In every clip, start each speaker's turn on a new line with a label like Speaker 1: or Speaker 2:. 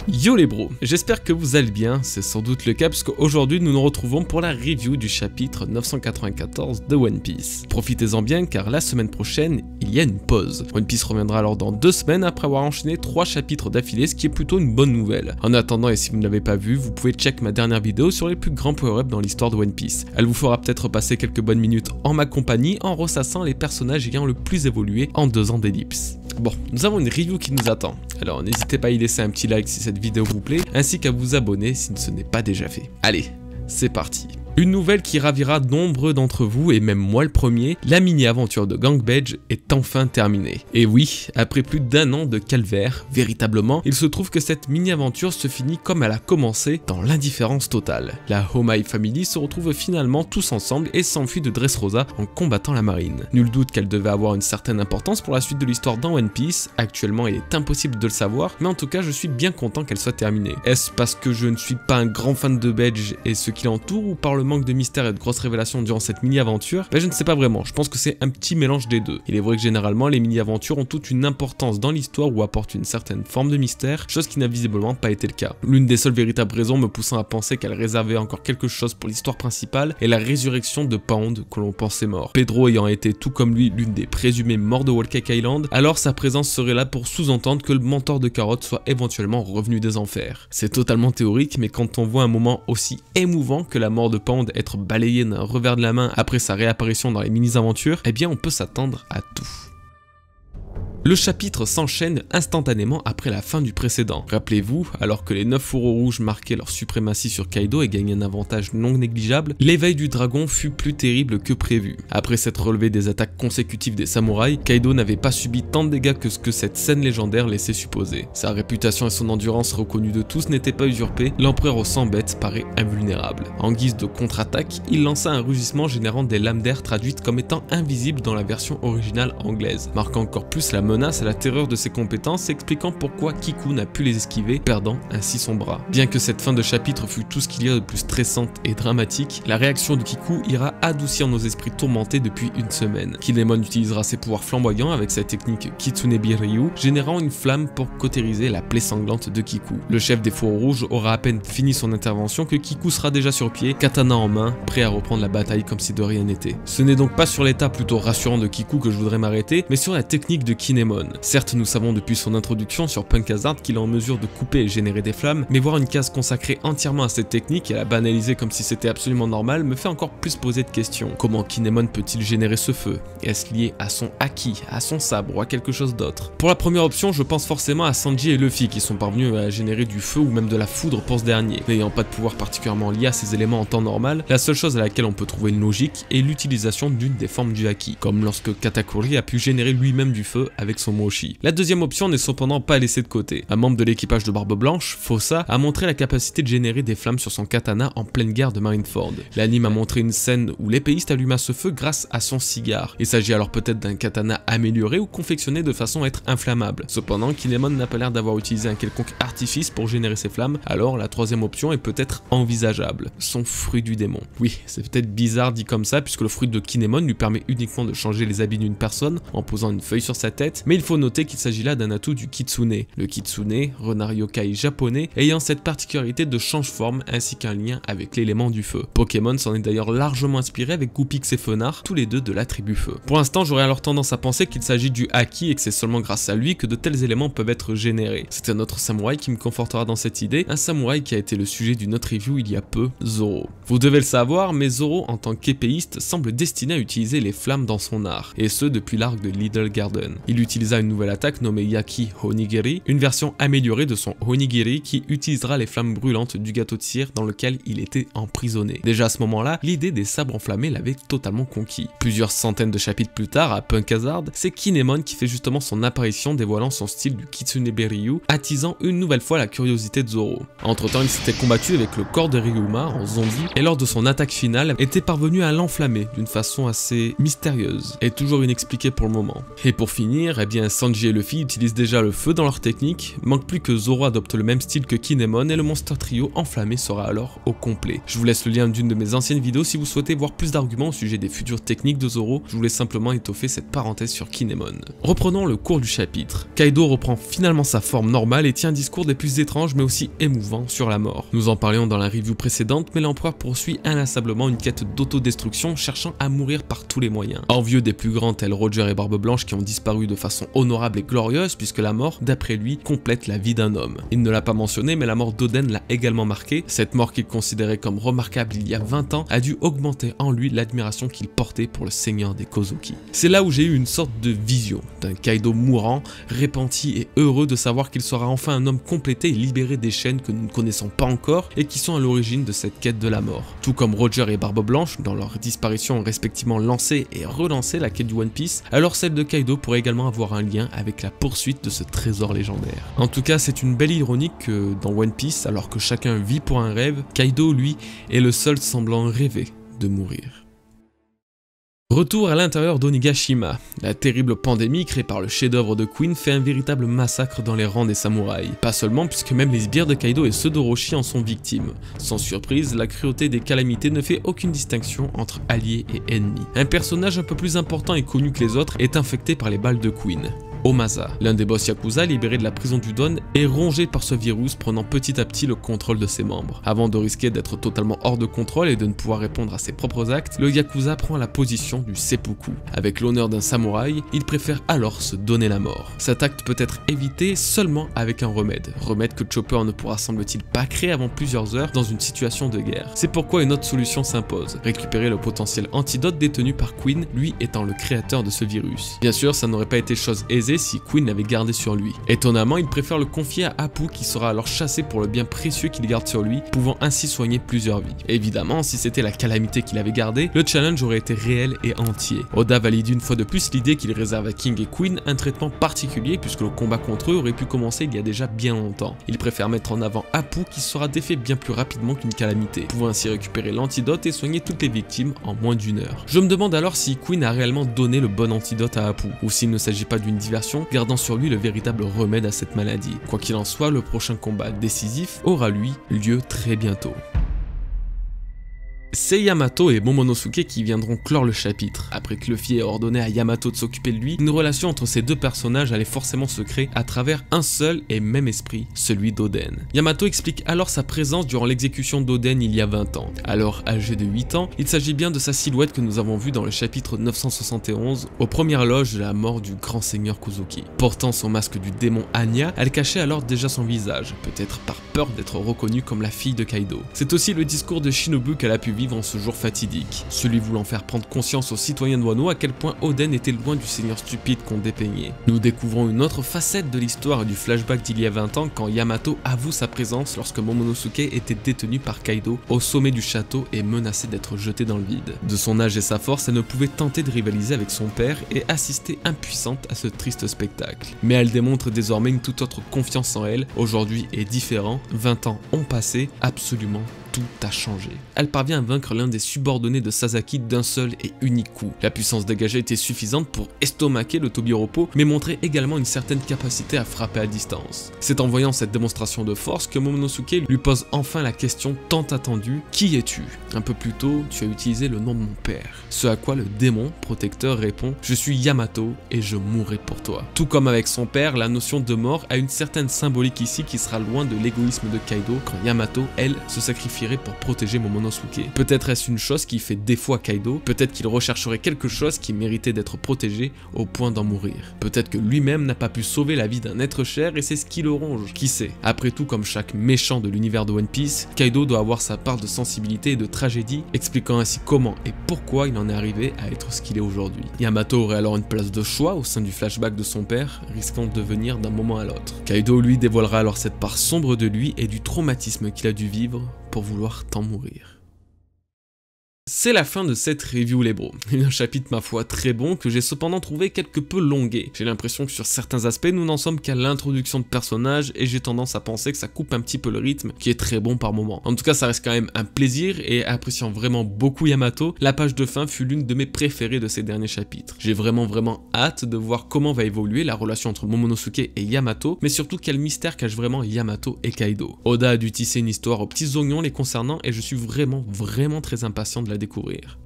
Speaker 1: Yo les bros, j'espère que vous allez bien, c'est sans doute le cas puisqu'aujourd'hui nous nous retrouvons pour la review du chapitre 994 de One Piece. Profitez-en bien car la semaine prochaine, il y a une pause. One Piece reviendra alors dans 2 semaines après avoir enchaîné 3 chapitres d'affilée, ce qui est plutôt une bonne nouvelle. En attendant, et si vous ne l'avez pas vu, vous pouvez check ma dernière vidéo sur les plus grands power-ups dans l'histoire de One Piece. Elle vous fera peut-être passer quelques bonnes minutes en ma compagnie en ressassant les personnages ayant le plus évolué en 2 ans d'ellipse. Bon, nous avons une review qui nous attend, alors n'hésitez pas à y laisser un petit like si cette vidéo vous plaît, ainsi qu'à vous abonner si ce n'est pas déjà fait. Allez, c'est parti. Une nouvelle qui ravira nombreux d'entre vous, et même moi le premier, la mini-aventure de Gangbadge est enfin terminée. Et oui, après plus d'1 an de calvaire, véritablement, il se trouve que cette mini-aventure se finit comme elle a commencé, dans l'indifférence totale. La Homai Family se retrouve finalement tous ensemble et s'enfuit de Dressrosa en combattant la marine. Nul doute qu'elle devait avoir une certaine importance pour la suite de l'histoire dans One Piece, actuellement il est impossible de le savoir, mais en tout cas je suis bien content qu'elle soit terminée. Est-ce parce que je ne suis pas un grand fan de Badge et ce qui l'entoure, ou par le manque de mystère et de grosses révélations durant cette mini-aventure? Ben je ne sais pas vraiment, je pense que c'est un petit mélange des deux. Il est vrai que généralement les mini-aventures ont toute une importance dans l'histoire ou apportent une certaine forme de mystère, chose qui n'a visiblement pas été le cas. L'une des seules véritables raisons me poussant à penser qu'elle réservait encore quelque chose pour l'histoire principale est la résurrection de Pound que l'on pensait mort. Pedro ayant été tout comme lui l'une des présumées morts de Whole Cake Island, alors sa présence serait là pour sous-entendre que le mentor de Carotte soit éventuellement revenu des enfers. C'est totalement théorique, mais quand on voit un moment aussi émouvant que la mort de Pound être balayé d'un revers de la main après sa réapparition dans les mini-aventures, eh bien on peut s'attendre à tout. Le chapitre s'enchaîne instantanément après la fin du précédent. Rappelez-vous, alors que les 9 fourreaux rouges marquaient leur suprématie sur Kaido et gagnaient un avantage non négligeable, l'éveil du dragon fut plus terrible que prévu. Après s'être relevé des attaques consécutives des samouraïs, Kaido n'avait pas subi tant de dégâts que ce que cette scène légendaire laissait supposer. Sa réputation et son endurance reconnue de tous n'étaient pas usurpées, l'empereur aux 100 bêtes paraît invulnérable. En guise de contre-attaque, il lança un rugissement générant des lames d'air traduites comme étant invisibles dans la version originale anglaise, marquant encore plus la menace et la terreur de ses compétences, expliquant pourquoi Kiku n'a pu les esquiver, perdant ainsi son bras. Bien que cette fin de chapitre fût tout ce qu'il y a de plus stressante et dramatique, la réaction de Kiku ira adoucir nos esprits tourmentés depuis une semaine. Kinemon utilisera ses pouvoirs flamboyants avec sa technique Kitsunebi Ryu, générant une flamme pour cautériser la plaie sanglante de Kiku. Le chef des fourreaux rouges aura à peine fini son intervention que Kiku sera déjà sur pied, katana en main, prêt à reprendre la bataille comme si de rien n'était. Ce n'est donc pas sur l'état plutôt rassurant de Kiku que je voudrais m'arrêter, mais sur la technique de Kinemon. Certes, nous savons depuis son introduction sur Punk Hazard qu'il est en mesure de couper et générer des flammes, mais voir une case consacrée entièrement à cette technique et la banaliser comme si c'était absolument normal me fait encore plus poser de questions. Comment Kinemon peut-il générer ce feu? Est-ce lié à son haki, à son sabre ou à quelque chose d'autre? Pour la première option, je pense forcément à Sanji et Luffy qui sont parvenus à générer du feu ou même de la foudre pour ce dernier. N'ayant pas de pouvoir particulièrement lié à ces éléments en temps normal, la seule chose à laquelle on peut trouver une logique est l'utilisation d'une des formes du haki, comme lorsque Katakuri a pu générer lui-même du feu avec son mochi. La deuxième option n'est cependant pas laissée de côté. Un membre de l'équipage de Barbe Blanche, Fossa, a montré la capacité de générer des flammes sur son katana en pleine guerre de Marineford. L'anime a montré une scène où l'épéiste alluma ce feu grâce à son cigare. Il s'agit alors peut-être d'un katana amélioré ou confectionné de façon à être inflammable. Cependant, Kinemon n'a pas l'air d'avoir utilisé un quelconque artifice pour générer ces flammes, alors la troisième option est peut-être envisageable. Son fruit du démon. Oui, c'est peut-être bizarre dit comme ça puisque le fruit de Kinemon lui permet uniquement de changer les habits d'une personne en posant une feuille sur sa tête, mais il faut noter qu'il s'agit là d'un atout du Kitsune. Le Kitsune, renard yokai japonais, ayant cette particularité de change-forme ainsi qu'un lien avec l'élément du feu. Pokémon s'en est d'ailleurs largement inspiré avec Goupix et Fenard, tous les deux de la tribu feu. Pour l'instant, j'aurais alors tendance à penser qu'il s'agit du haki et que c'est seulement grâce à lui que de tels éléments peuvent être générés. C'est un autre samouraï qui me confortera dans cette idée, un samouraï qui a été le sujet d'une autre review il y a peu, Zoro. Vous devez le savoir, mais Zoro en tant qu'épéiste semble destiné à utiliser les flammes dans son art, et ce depuis l'arc de Little Garden. Il utilisa une nouvelle attaque nommée Yaki Onigiri, une version améliorée de son Onigiri qui utilisera les flammes brûlantes du gâteau de cire dans lequel il était emprisonné. Déjà à ce moment-là, l'idée des sabres enflammés l'avait totalement conquis. Plusieurs centaines de chapitres plus tard, à Punk Hazard, c'est Kinemon qui fait justement son apparition dévoilant son style du Kitsunebi Ryu, attisant une nouvelle fois la curiosité de Zoro. Entre temps, il s'était combattu avec le corps de Ryuma en zombie et lors de son attaque finale, était parvenu à l'enflammer d'une façon assez mystérieuse et toujours inexpliquée pour le moment. Et pour finir, finir, eh bien Sanji et Luffy utilisent déjà le feu dans leur technique, manque plus que Zoro adopte le même style que Kinemon et le Monster Trio enflammé sera alors au complet. Je vous laisse le lien d'une de mes anciennes vidéos si vous souhaitez voir plus d'arguments au sujet des futures techniques de Zoro, je voulais simplement étoffer cette parenthèse sur Kinemon. Reprenons le cours du chapitre. Kaido reprend finalement sa forme normale et tient un discours des plus étranges mais aussi émouvants sur la mort. Nous en parlions dans la review précédente, mais l'empereur poursuit inlassablement une quête d'autodestruction cherchant à mourir par tous les moyens. Envieux des plus grands tels Roger et Barbe Blanche qui ont disparu de façon honorable et glorieuse puisque la mort, d'après lui, complète la vie d'un homme. Il ne l'a pas mentionné mais la mort d'Oden l'a également marqué. Cette mort qu'il considérait comme remarquable il y a 20 ans a dû augmenter en lui l'admiration qu'il portait pour le seigneur des Kozuki. C'est là où j'ai eu une sorte de vision d'un Kaido mourant, repenti et heureux de savoir qu'il sera enfin un homme complété et libéré des chaînes que nous ne connaissons pas encore et qui sont à l'origine de cette quête de la mort. Tout comme Roger et Barbe Blanche, dans leur disparition ont respectivement lancé et relancé la quête du One Piece, alors celle de Kaido pourrait également avoir un lien avec la poursuite de ce trésor légendaire. En tout cas, c'est une belle ironie que dans One Piece, alors que chacun vit pour un rêve, Kaido, lui, est le seul semblant rêver de mourir. Retour à l'intérieur d'Onigashima. La terrible pandémie créée par le chef-d'œuvre de Queen fait un véritable massacre dans les rangs des samouraïs. Pas seulement puisque même les sbires de Kaido et ceux d'Orochi en sont victimes. Sans surprise, la cruauté des calamités ne fait aucune distinction entre alliés et ennemis. Un personnage un peu plus important et connu que les autres est infecté par les balles de Queen. Omasa, l'un des boss Yakuza libéré de la prison du Don, est rongé par ce virus prenant petit à petit le contrôle de ses membres. Avant de risquer d'être totalement hors de contrôle et de ne pouvoir répondre à ses propres actes, le Yakuza prend la position du seppuku. Avec l'honneur d'un samouraï, il préfère alors se donner la mort. Cet acte peut être évité seulement avec un remède que Chopper ne pourra semble-t-il pas créer avant plusieurs heures dans une situation de guerre. C'est pourquoi une autre solution s'impose, récupérer le potentiel antidote détenu par Queen, lui étant le créateur de ce virus. Bien sûr, ça n'aurait pas été chose aisée si Queen l'avait gardé sur lui. Étonnamment, il préfère le confier à Apu qui sera alors chassé pour le bien précieux qu'il garde sur lui, pouvant ainsi soigner plusieurs vies. Évidemment, si c'était la calamité qu'il avait gardée, le challenge aurait été réel et entier. Oda valide une fois de plus l'idée qu'il réserve à King et Queen un traitement particulier puisque le combat contre eux aurait pu commencer il y a déjà bien longtemps. Il préfère mettre en avant Apu qui sera défait bien plus rapidement qu'une calamité, pouvant ainsi récupérer l'antidote et soigner toutes les victimes en moins d'une heure. Je me demande alors si Queen a réellement donné le bon antidote à Apu, ou s'il ne s'agit pas d'une diversion, gardant sur lui le véritable remède à cette maladie. Quoi qu'il en soit, le prochain combat décisif aura lui lieu très bientôt. C'est Yamato et Momonosuke qui viendront clore le chapitre. Après que Luffy ait ordonné à Yamato de s'occuper de lui, une relation entre ces deux personnages allait forcément se créer à travers un seul et même esprit, celui d'Oden. Yamato explique alors sa présence durant l'exécution d'Oden il y a 20 ans. Alors âgé de 8 ans, il s'agit bien de sa silhouette que nous avons vue dans le chapitre 971, aux premières loges de la mort du grand seigneur Kozuki. Portant son masque du démon Anya, elle cachait alors déjà son visage, peut-être par peur d'être reconnue comme la fille de Kaido. C'est aussi le discours de Shinobu qu'elle a pu vivre en ce jour fatidique, celui voulant faire prendre conscience aux citoyens de Wano à quel point Oden était loin du seigneur stupide qu'on dépeignait. Nous découvrons une autre facette de l'histoire et du flashback d'il y a 20 ans quand Yamato avoue sa présence lorsque Momonosuke était détenu par Kaido au sommet du château et menacé d'être jeté dans le vide. De son âge et sa force, elle ne pouvait tenter de rivaliser avec son père et assister impuissante à ce triste spectacle. Mais elle démontre désormais une toute autre confiance en elle, aujourd'hui est différent, 20 ans ont passé, absolument tout a changé. Elle parvient à vaincre l'un des subordonnés de Sasaki d'un seul et unique coup. La puissance dégagée était suffisante pour estomaquer le Tobiropo, mais montrait également une certaine capacité à frapper à distance. C'est en voyant cette démonstration de force que Momonosuke lui pose enfin la question tant attendue « Qui es-tu » Un peu plus tôt, tu as utilisé le nom de mon père. Ce à quoi le démon protecteur répond « Je suis Yamato et je mourrai pour toi ». Tout comme avec son père, la notion de mort a une certaine symbolique ici qui sera loin de l'égoïsme de Kaido quand Yamato, elle, se sacrifie pour protéger Momonosuke. Peut-être est-ce une chose qui fait défaut à Kaido, peut-être qu'il rechercherait quelque chose qui méritait d'être protégé au point d'en mourir. Peut-être que lui-même n'a pas pu sauver la vie d'un être cher et c'est ce qui le ronge, qui sait. Après tout, comme chaque méchant de l'univers de One Piece, Kaido doit avoir sa part de sensibilité et de tragédie, expliquant ainsi comment et pourquoi il en est arrivé à être ce qu'il est aujourd'hui. Yamato aurait alors une place de choix au sein du flashback de son père, risquant de devenir d'un moment à l'autre. Kaido lui dévoilera alors cette part sombre de lui et du traumatisme qu'il a dû vivre pour vouloir tant mourir. C'est la fin de cette review les bros. Un chapitre ma foi très bon que j'ai cependant trouvé quelque peu longué. J'ai l'impression que sur certains aspects nous n'en sommes qu'à l'introduction de personnages et j'ai tendance à penser que ça coupe un petit peu le rythme qui est très bon par moment. En tout cas ça reste quand même un plaisir et appréciant vraiment beaucoup Yamato, la page de fin fut l'une de mes préférées de ces derniers chapitres. J'ai vraiment hâte de voir comment va évoluer la relation entre Momonosuke et Yamato, mais surtout quel mystère cache vraiment Yamato et Kaido. Oda a dû tisser une histoire aux petits oignons les concernant et je suis vraiment très impatient de la découvrir.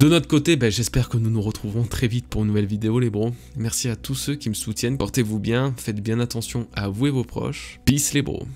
Speaker 1: De notre côté, j'espère que nous nous retrouverons très vite pour une nouvelle vidéo les bros. Merci à tous ceux qui me soutiennent, portez-vous bien, faites bien attention à vous et vos proches. Peace les bros.